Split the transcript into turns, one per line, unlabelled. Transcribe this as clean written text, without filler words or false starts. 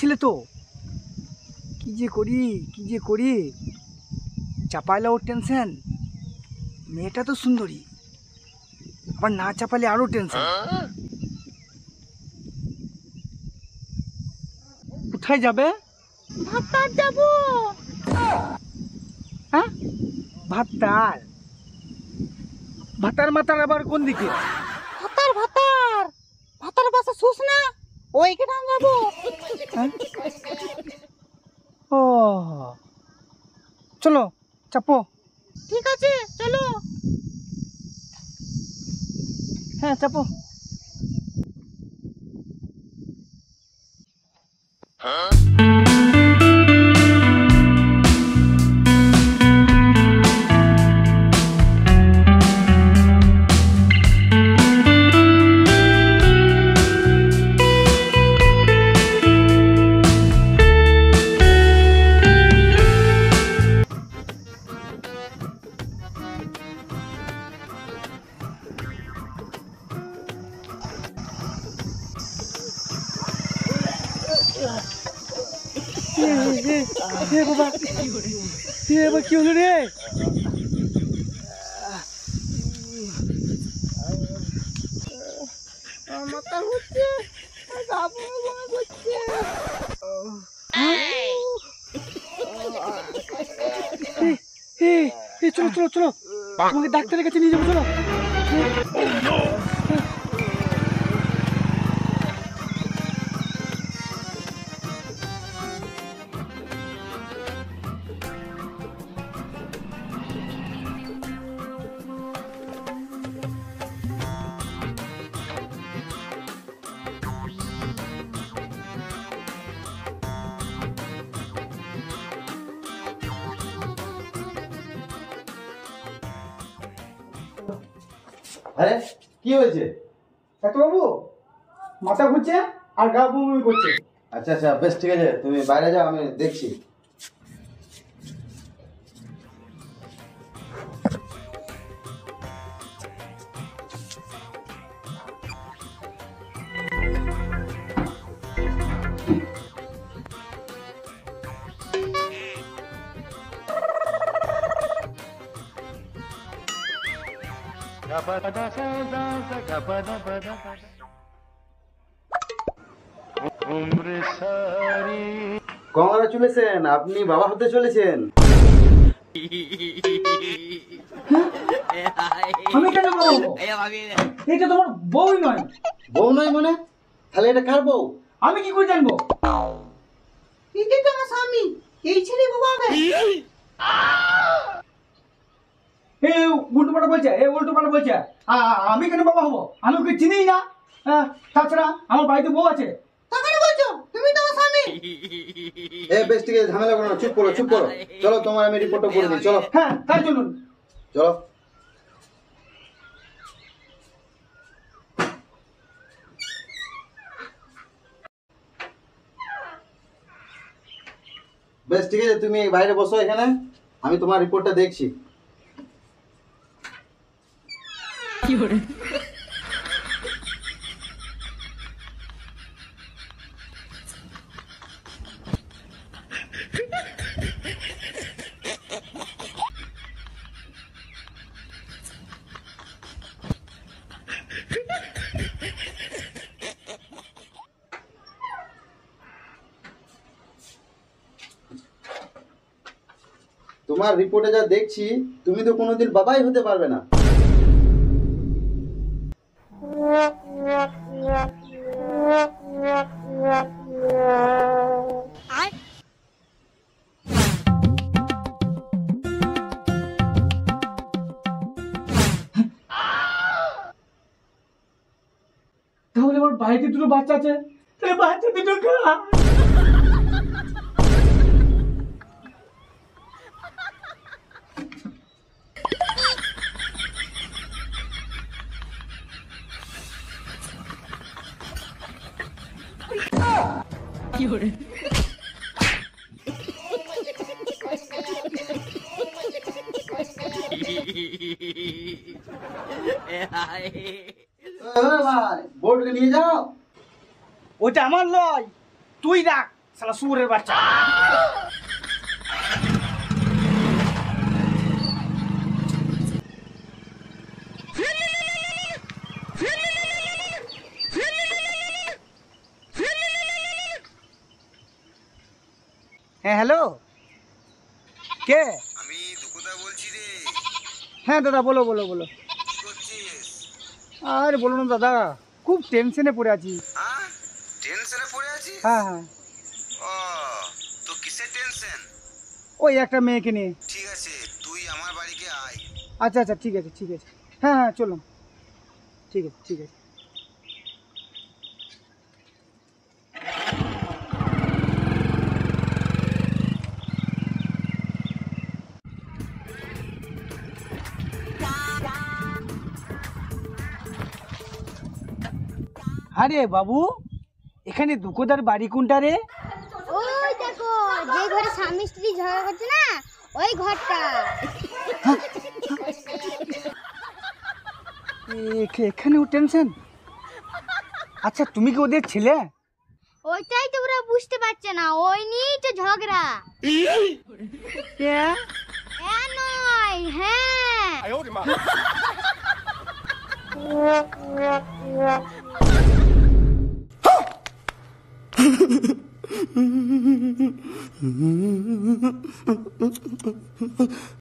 বলছিলে তো কি যে করি চাপাইলে ওর টেনশন। মেয়েটা তো সুন্দরী, আবার না চাপালে আরো টেনশন। কোথায় যাবে?
ভাতার যাবো।
হ্যাঁ, ভাতার ভাতার মাতার আবার কোন দিকে?
ভাতার ভাতার ভাতার বাসা শুস না, ওইখানে যাবো।
হ্যাঁ? ও চলো চাপো।
ঠিক আছে চলো।
হ্যাঁ চাপো। বাবা এবার কি হলো রে?
মাথা ঘুরছে, যাবো মনে করছে।
চলো চলো চলো, তোমাকে ডাক্তারের কাছে নিয়ে যাবো, চলো।
আরে কি হয়েছে?
ডাক্তারবাবু মাথা ঘুরছে আর গা বমি করছে।
আচ্ছা আচ্ছা, বেশ ঠিক আছে, তুমি বাইরে যাও, আমি দেখছি। কংগ্রাচুলেশন, আপনি বাবা হতে চলেছেন।
আমি কেন বলবো? এটা তোমার বউই নয়।
বউ নয় মানে? তাহলে এটা কার বউ?
আমি কি করে জানবো?
এটাই তো আমার স্বামী, এই ছেলে বাবা হবে।
এ উল্টো পাল্টা বলছে। আমি কেন বাবা হবো? আমি ওকে চিনিই না। তাছাড়া আমার বাড়িতে বউ আছে।
তখন বলছো তুমি তো আমার স্বামী।
বেশ ঠিক আছে, ঝামেলা করো না, চুপ করো। চলো, তোমার আমি রিপোর্টটা করে দিই, চলো।
হ্যাঁ তাই চলুন।
চলো। বেশ ঠিক আছে, তুমি বাইরে বসো এখানে, আমি তোমার রিপোর্টটা দেখছি। তোমার রিপোর্টে যা দেখছি, তুমি তো কোনোদিন বাবাই হতে পারবে না।
তাহলে আমার বাড়িতে দুটো বাচ্চা আছে, এই বাচ্চা দুটো কার?
ভাই বোর্ডকে নিয়ে যাও।
ওটা আমার লয়, তুই রাখ, শালা শুয়োরের বাচ্চা। হ্যাঁ হ্যালো, কে?
আমি দুঃখদা বলছি রে।
হ্যাঁ দাদা, বলো বলো বলো।
কি করছিস?
আর বলো না দাদা, খুব টেনশনে পড়ে আছি।
হ্যাঁ, টেনশনে পড়ে আছিস?
হ্যাঁ হ্যাঁ,
ও, তো কিসের টেনশন?
ওই একটা মেয়েকে নিয়ে।
ঠিক আছে, তুই আমার বাড়িতে আয়।
আচ্ছা আচ্ছা, ঠিক আছে ঠিক আছে। হ্যাঁ হ্যাঁ, চলো, ঠিক আছে ঠিক আছে। আরে বাবু, এখানে দুকোদার বাড়ি কোনটা রে?
ওই দেখো, যে ঘরে স্বামী স্ত্রী ঝগড়া করছে না, ওই ঘরটা।
এখানেও টেনশন? আচ্ছা, তুমি কি ওদের ছেলে?
ওইটাই তো ওরা বুঝতে পারছে না, ওই নিয়েই তো ঝগড়া।
হ্যাঁ
নয়, হ্যাঁ।